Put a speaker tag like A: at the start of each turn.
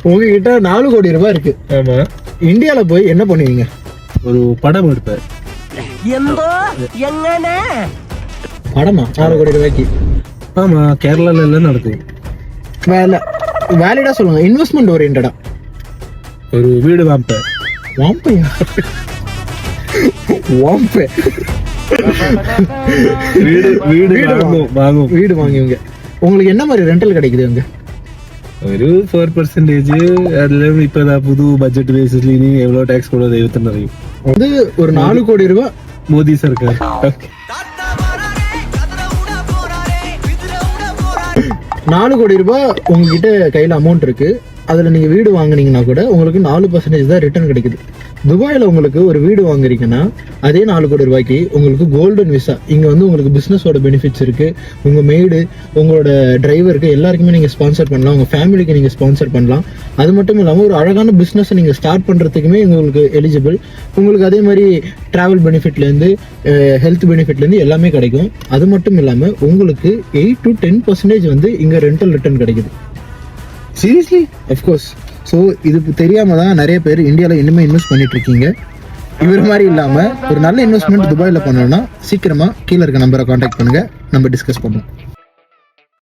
A: உங்ககிட்ட 4 கோடி ரூபாய் இருக்கு.
B: ஆமா.
A: இந்தியால போய் என்ன பண்ணுவீங்க?
B: ஒரு படம் எடுப்பேன்.
A: படமா 4 கோடி ரூபாய்க்கு?
B: ஆமா, கேரளால எல்லாம் நடக்கும்.
A: வேலிடா சொல்லுங்க, இன்வெஸ்ட்மெண்ட் ஓரியன்டா.
B: ஒரு வீடு வாம்பேன்.
A: வாம்பையா? வாம்பே வீடு வாங்குவீங்க. உங்களுக்கு என்ன மாதிரி ரெண்டல் கிடைக்குது அங்க?
B: ഒരു 4%. അതിലും ഇപ്പൊ പുതു ബഡ്ജറ്റ് ബേസിസിൽ ഇനി എவ்வளோ ടാക്സ് கூட ദൈവത്തിന് അറിയും.
A: அது ஒரு 4 கோடி ரூபாய்
B: മോദി സർക്കാർ.
A: 4 கோடி ரூபாய் உங்ககிட்ட கையில அமௌண்ட் இருக்கு. அதுல நீங்க வீடு வாங்குனீங்கன்னா கூட உங்களுக்கு 4% தான் ரிட்டர்ன் கிடைக்குது. துபாயில உங்களுக்கு ஒரு வீடு வாங்குறீங்கன்னா அதே 4 கோடி ரூபாய்க்கு உங்களுக்கு கோல்டன் விசா. இங்க வந்து உங்களுக்கு பிசினஸோட பெனிஃபிட்ஸ் இருக்கு. உங்க மெய்டு, உங்களோட டிரைவருக்கு எல்லாருக்குமே நீங்க ஸ்பான்சர் பண்ணலாம். உங்க ஃபேமிலிக்கு நீங்க ஸ்பான்சர் பண்ணலாம். அது மட்டும் இல்லாம ஒரு அழகான பிசினஸ் நீங்க ஸ்டார்ட் பண்றதுக்குமே உங்களுக்கு எலிஜிபிள். உங்களுக்கு அதே மாதிரி டிராவல் பெனிஃபிட்ல இருந்து ஹெல்த் பெனிஃபிட்ல இருந்து எல்லாமே கிடைக்கும். அது மட்டும் இல்லாம உங்களுக்கு 8 to 10% வந்து இங்க ரெண்டல் ரிட்டர்ன் கிடைக்குது. Seriously, of course. ஸோ இது தெரியாம தான் நிறைய பேர் இந்தியாவில் இன்னுமே இன்வெஸ்ட் பண்ணிட்டு இருக்கீங்க. இவர் மாதிரி இல்லாமல் ஒரு நல்ல இன்வெஸ்ட்மெண்ட் துபாயில் பண்ணணும்னா சீக்கிரமாக கீழே இருக்க நம்பரை காண்டாக்ட் பண்ணுங்க, நம்ம டிஸ்கஸ் பண்ணுவோம்.